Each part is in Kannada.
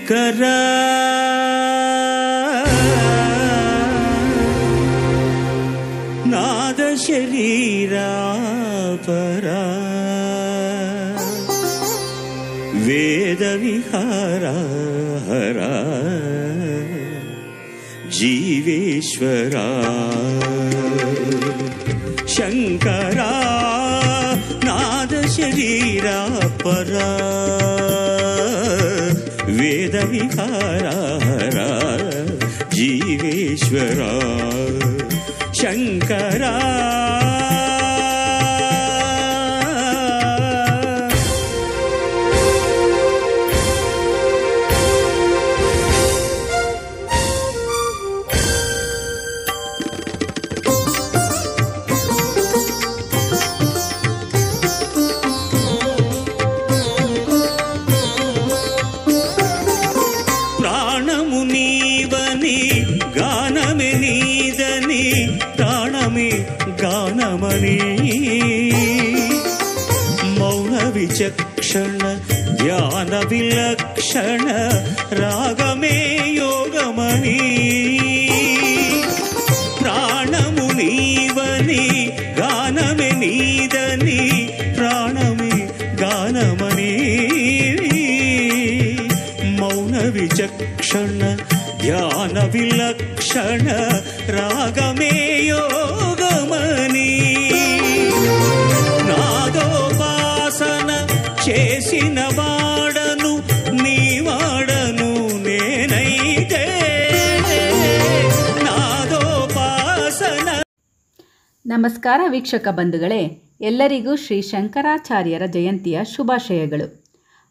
ಶಂಕರ ನಾದ ಶರೀರ ಪರ ವೇದ ವಿಹಾರ ಹರ ಜೀವೇಶ್ವರ ಶಂಕರ ನಾದ ಶರೀರ ಪರ ವೇದ ವಿಹಾರ ಹರ ಜೀವೇಶ್ವರ ಶಂಕರ ಮೌನ ವಿಚಕ್ಷಣ ಧ್ಯಾನ ವಿಲಕ್ಷಣ ರಾಗಮೇ ಯೋಗಮಣಿ ಪ್ರಾಣಮುನೀವನಿ ಗಾನಮೆ ನೀದನಿ ಪ್ರಾಣಮೇ ಗಾನಮಣಿ ಮೌನ ವಿಚಕ್ಷಣ ಧ್ಯಾನ ವಿಲಕ್ಷಣ ರಾಗಮೇ ಯೋಗಮಣಿ నాదోపాసన చేసిన వాడను నీ వాడను నేనైతే నాదోపాసన. ನಮಸ್ಕಾರ ವೀಕ್ಷಕ ಬಂಧುಗಳೇ, ಎಲ್ಲರಿಗೂ ಶ್ರೀ ಶಂಕರಾಚಾರ್ಯರ ಜಯಂತಿಯ ಶುಭಾಶಯಗಳು.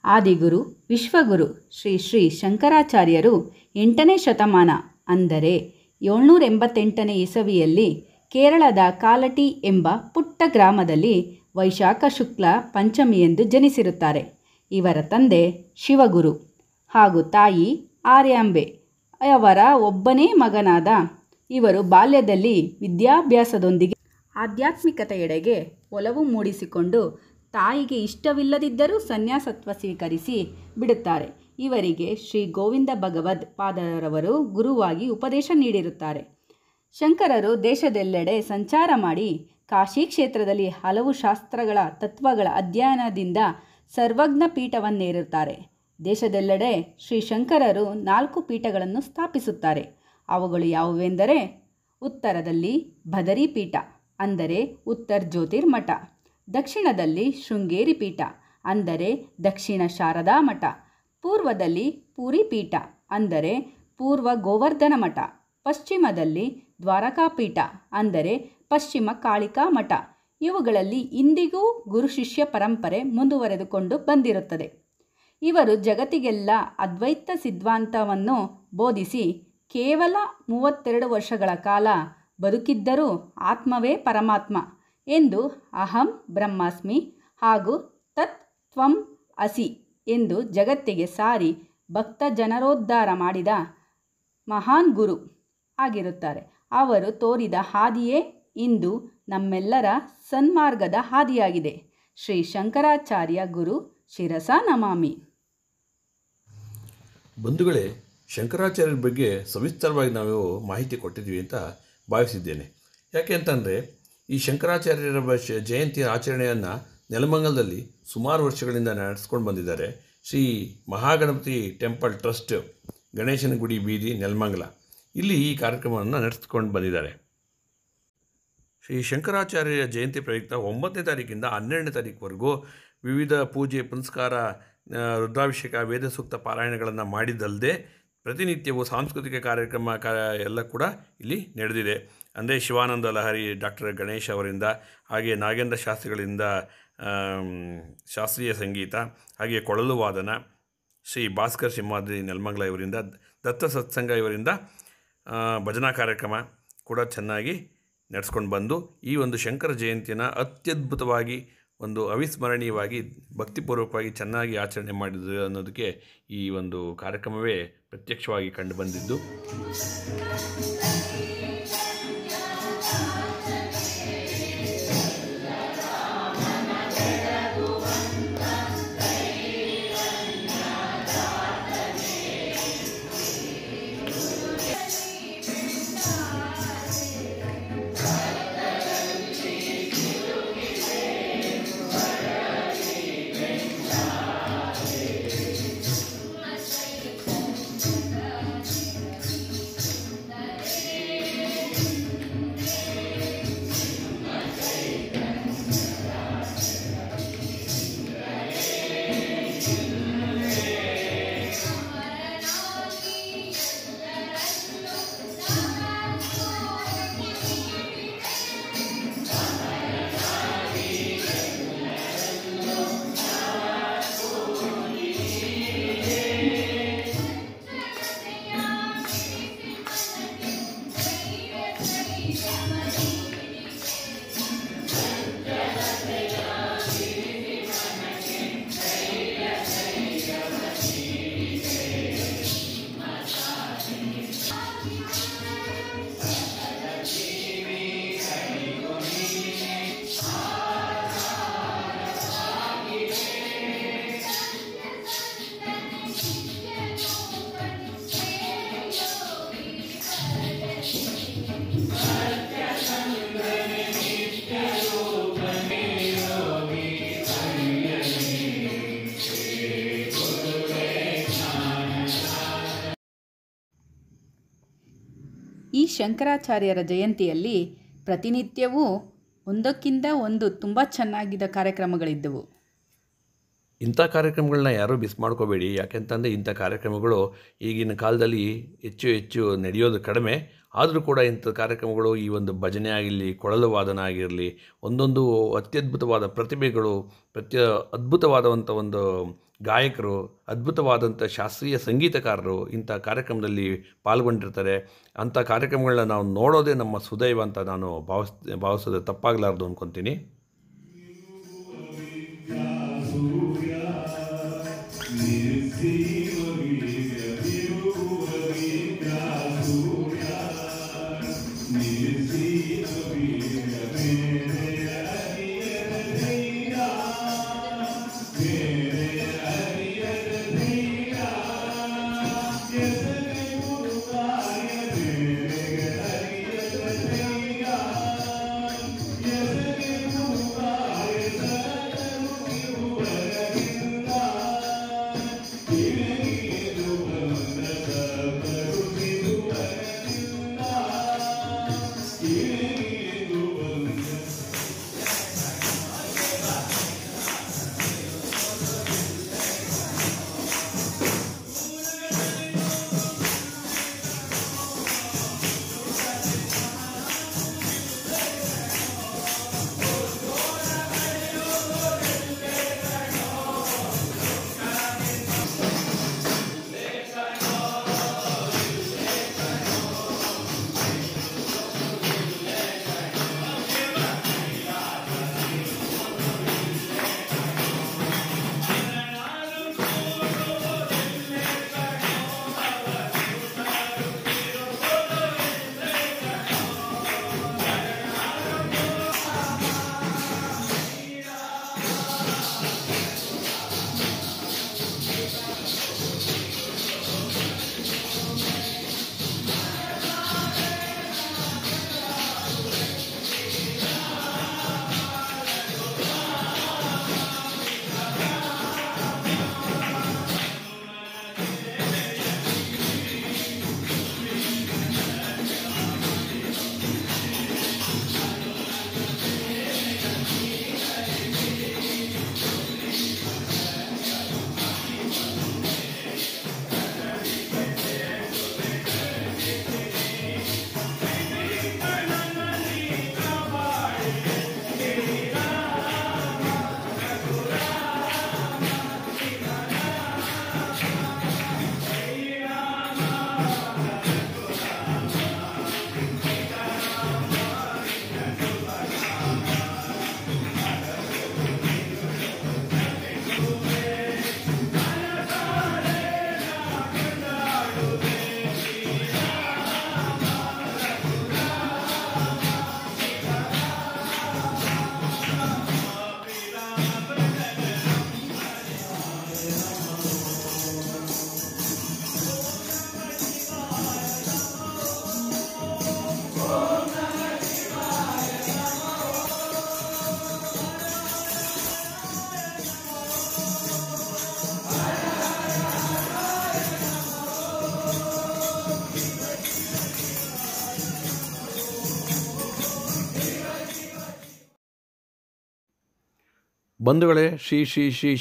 ಆದಿಗುರು ವಿಶ್ವಗುರು ಶ್ರೀ ಶ್ರೀ ಶಂಕರಾಚಾರ್ಯರು 8ನೇ ಶತಮಾನ ಅಂದರೆ 788ನೇ ಇಸವಿಯಲ್ಲಿ ಕೇರಳದ ಕಾಲಟಿ ಎಂಬ ಪುಟ್ಟ ಗ್ರಾಮದಲ್ಲಿ ವೈಶಾಖ ಶುಕ್ಲ ಪಂಚಮಿಯೆಂದು ಜನಿಸಿರುತ್ತಾರೆ. ಇವರ ತಂದೆ ಶಿವಗುರು ಹಾಗೂ ತಾಯಿ ಆರ್ಯಾಂಬೆ. ಅವರ ಒಬ್ಬನೇ ಮಗನಾದ ಇವರು ಬಾಲ್ಯದಲ್ಲಿ ವಿದ್ಯಾಭ್ಯಾಸದೊಂದಿಗೆ ಆಧ್ಯಾತ್ಮಿಕತೆಯೆಡೆಗೆ ಒಲವು ಮೂಡಿಸಿಕೊಂಡು ತಾಯಿಗೆ ಇಷ್ಟವಿಲ್ಲದಿದ್ದರೂ ಸನ್ಯಾಸತ್ವ ಸ್ವೀಕರಿಸಿ ಬಿಡುತ್ತಾರೆ. ಇವರಿಗೆ ಶ್ರೀ ಗೋವಿಂದ ಭಗವದ್ ಪಾದರವರು ಗುರುವಾಗಿ ಉಪದೇಶ ನೀಡಿರುತ್ತಾರೆ. ಶಂಕರರು ದೇಶದೆಲ್ಲೆಡೆ ಸಂಚಾರ ಮಾಡಿ ಕಾಶಿ ಕ್ಷೇತ್ರದಲ್ಲಿ ಹಲವು ಶಾಸ್ತ್ರಗಳ ತತ್ವಗಳ ಅಧ್ಯಯನದಿಂದ ಸರ್ವಜ್ಞ ಪೀಠವನ್ನೇರುತ್ತಾರೆ. ದೇಶದೆಲ್ಲೆಡೆ ಶ್ರೀ ಶಂಕರರು 4 ಪೀಠಗಳನ್ನು ಸ್ಥಾಪಿಸುತ್ತಾರೆ. ಅವುಗಳು ಯಾವುವೆಂದರೆ ಉತ್ತರದಲ್ಲಿ ಬದರಿ ಪೀಠ ಅಂದರೆ ಉತ್ತರ್ ಜ್ಯೋತಿರ್ಮಠ, ದಕ್ಷಿಣದಲ್ಲಿ ಶೃಂಗೇರಿ ಪೀಠ ಅಂದರೆ ದಕ್ಷಿಣ ಶಾರದಾ ಮಠ, ಪೂರ್ವದಲ್ಲಿ ಪೂರಿ ಪೀಠ ಅಂದರೆ ಪೂರ್ವ ಗೋವರ್ಧನ ಮಠ, ಪಶ್ಚಿಮದಲ್ಲಿ ದ್ವಾರಕಾಪೀಠ ಅಂದರೆ ಪಶ್ಚಿಮ ಕಾಳಿಕಾ ಮಠ. ಇವುಗಳಲ್ಲಿ ಇಂದಿಗೂ ಗುರು ಶಿಷ್ಯ ಪರಂಪರೆ ಮುಂದುವರೆದುಕೊಂಡು ಬಂದಿರುತ್ತದೆ. ಇವರು ಜಗತ್ತಿಗೆಲ್ಲ ಅದ್ವೈತ ಸಿದ್ಧಾಂತವನ್ನು ಬೋಧಿಸಿ ಕೇವಲ 32 ವರ್ಷಗಳ ಕಾಲ ಬದುಕಿದ್ದರೂ ಆತ್ಮವೇ ಪರಮಾತ್ಮ ಎಂದು ಅಹಂ ಬ್ರಹ್ಮಾಸ್ಮಿ ಹಾಗೂ ತತ್ ತ್ವಂ ಅಸಿ ಎಂದು ಜಗತ್ತಿಗೆ ಸಾರಿ ಭಕ್ತ ಜನರೋದ್ಧಾರ ಮಾಡಿದ ಮಹಾನ್ ಗುರು ಆಗಿರುತ್ತಾರೆ. ಅವರು ತೋರಿದ ಹಾದಿಯೇ ಇಂದು ನಮ್ಮೆಲ್ಲರ ಸನ್ಮಾರ್ಗದ ಹಾದಿಯಾಗಿದೆ. ಶ್ರೀ ಶಂಕರಾಚಾರ್ಯ ಗುರು ಶಿರಸ ನಮಾಮಿ. ಬಂಧುಗಳೇ, ಶಂಕರಾಚಾರ್ಯರ ಬಗ್ಗೆ ಸವಿಸ್ತರವಾಗಿ ನಾವು ಮಾಹಿತಿ ಕೊಟ್ಟಿದ್ವಿ ಅಂತ ಭಾವಿಸಿದ್ದೇನೆ. ಯಾಕೆ ಅಂತಂದರೆ ಈ ಶಂಕರಾಚಾರ್ಯರ ಜಯಂತಿಯ ಆಚರಣೆಯನ್ನು ನೆಲಮಂಗಲದಲ್ಲಿ ಸುಮಾರು ವರ್ಷಗಳಿಂದ ನಡೆಸ್ಕೊಂಡು ಬಂದಿದ್ದಾರೆ. ಶ್ರೀ ಮಹಾಗಣಪತಿ ಟೆಂಪಲ್ ಟ್ರಸ್ಟ್, ಗಣೇಶನ ಗುಡಿ ಬೀದಿ, ನೆಲಮಂಗಲ, ಇಲ್ಲಿ ಈ ಕಾರ್ಯಕ್ರಮವನ್ನು ನಡೆಸ್ಕೊಂಡು ಬಂದಿದ್ದಾರೆ. ಶ್ರೀ ಶಂಕರಾಚಾರ್ಯರ ಜಯಂತಿ ಪ್ರಯುಕ್ತ 9ನೇ ತಾರೀಕಿಂದ 12ನೇ ತಾರೀಕುವರೆಗೂ ವಿವಿಧ ಪೂಜೆ ಪುನಸ್ಕಾರ, ರುದ್ರಾಭಿಷೇಕ, ವೇದ ಸೂಕ್ತ ಪಾರಾಯಣಗಳನ್ನು ಮಾಡಿದ್ದಲ್ಲದೆ ಪ್ರತಿನಿತ್ಯವೂ ಸಾಂಸ್ಕೃತಿಕ ಕಾರ್ಯಕ್ರಮ ಎಲ್ಲ ಕೂಡ ಇಲ್ಲಿ ನಡೆದಿದೆ. ಅಂದರೆ ಶಿವಾನಂದ ಲಹರಿ ಡಾಕ್ಟರ್ ಗಣೇಶ್ ಅವರಿಂದ, ಹಾಗೆ ನಾಗೇಂದ್ರ ಶಾಸ್ತ್ರಿಗಳಿಂದ ಶಾಸ್ತ್ರೀಯ ಸಂಗೀತ, ಹಾಗೆ ಕೊಳಲು ವಾದನ, ಶ್ರೀ ಭಾಸ್ಕರ್ ಸಿಂಹಾದ್ರಿ ನೆಲಮಂಗಲ ಇವರಿಂದ, ದತ್ತ ಸತ್ಸಂಗ ಇವರಿಂದ ಭಜನಾ ಕಾರ್ಯಕ್ರಮ ಕೂಡ ಚೆನ್ನಾಗಿ ನಡೆಸ್ಕೊಂಡು ಬಂದು ಈ ಒಂದು ಶಂಕರ ಜಯಂತಿಯನ್ನು ಅತ್ಯದ್ಭುತವಾಗಿ, ಒಂದು ಅವಿಸ್ಮರಣೀಯವಾಗಿ, ಭಕ್ತಿಪೂರ್ವಕವಾಗಿ ಚೆನ್ನಾಗಿ ಆಚರಣೆ ಮಾಡಿದ್ರು ಅನ್ನೋದಕ್ಕೆ ಈ ಒಂದು ಕಾರ್ಯಕ್ರಮವೇ ಪ್ರತ್ಯಕ್ಷವಾಗಿ ಕಂಡು ಬಂದಿದ್ದು. ಈ ಶಂಕರಾಚಾರ್ಯರ ಜಯಂತಿಯಲ್ಲಿ ಪ್ರತಿನಿತ್ಯವೂ ಒಂದಕ್ಕಿಂತ ಒಂದು ತುಂಬ ಚೆನ್ನಾಗಿದ್ದ ಕಾರ್ಯಕ್ರಮಗಳಿದ್ದವು. ಇಂಥ ಕಾರ್ಯಕ್ರಮಗಳನ್ನ ಯಾರೂ ಮಿಸ್ ಮಾಡ್ಕೋಬೇಡಿ. ಯಾಕೆಂತಂದರೆ ಇಂಥ ಕಾರ್ಯಕ್ರಮಗಳು ಈಗಿನ ಕಾಲದಲ್ಲಿ ಹೆಚ್ಚು ನಡೆಯೋದು ಕಡಿಮೆ. ಆದರೂ ಕೂಡ ಇಂಥ ಕಾರ್ಯಕ್ರಮಗಳು, ಈ ಒಂದು ಭಜನೆ ಆಗಿರಲಿ, ಕೊಳಲು ವಾದನ ಆಗಿರಲಿ, ಒಂದೊಂದು ಅತ್ಯದ್ಭುತವಾದ ಪ್ರತಿಭೆಗಳು, ಅದ್ಭುತವಾದಂಥ ಒಂದು ಗಾಯಕರು, ಅದ್ಭುತವಾದಂಥ ಶಾಸ್ತ್ರೀಯ ಸಂಗೀತಕಾರರು ಇಂಥ ಕಾರ್ಯಕ್ರಮದಲ್ಲಿ ಪಾಲ್ಗೊಂಡಿರ್ತಾರೆ. ಅಂಥ ಕಾರ್ಯಕ್ರಮಗಳನ್ನ ನಾವು ನೋಡೋದೇ ನಮ್ಮ ಸುದೈವ ಅಂತ ನಾನು ಭಾವಿಸೋದು ತಪ್ಪಾಗಲಾರ್ದು ಅಂದ್ಕೊತೀನಿ. ಬಂಧುಗಳೇ, ಶ್ರೀ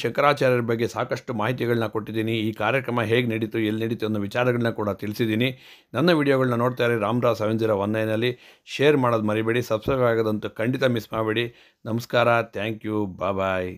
ಶಂಕರಾಚಾರ್ಯರ ಬಗ್ಗೆ ಸಾಕಷ್ಟು ಮಾಹಿತಿಗಳನ್ನ ಕೊಟ್ಟಿದ್ದೀನಿ. ಈ ಕಾರ್ಯಕ್ರಮ ಹೇಗೆ ನಡೀತು, ಎಲ್ಲಿ ನಡೀತು ಅನ್ನೋ ವಿಚಾರಗಳನ್ನ ಕೂಡ ತಿಳಿಸಿದ್ದೀನಿ. ನನ್ನ ವಿಡಿಯೋಗಳನ್ನ ನೋಡ್ತಾ ಇರಿ ರಾಮರಾವ್ 7019 ಶೇರ್ ಮಾಡೋದು ಮರಿಬೇಡಿ. ಸಬ್ಸ್ಕ್ರೈಬ್ ಆಗೋದಂತೂ ಖಂಡಿತ ಮಿಸ್ ಮಾಡಬೇಡಿ. ನಮಸ್ಕಾರ, ಥ್ಯಾಂಕ್ ಯು, ಬಾಯ್.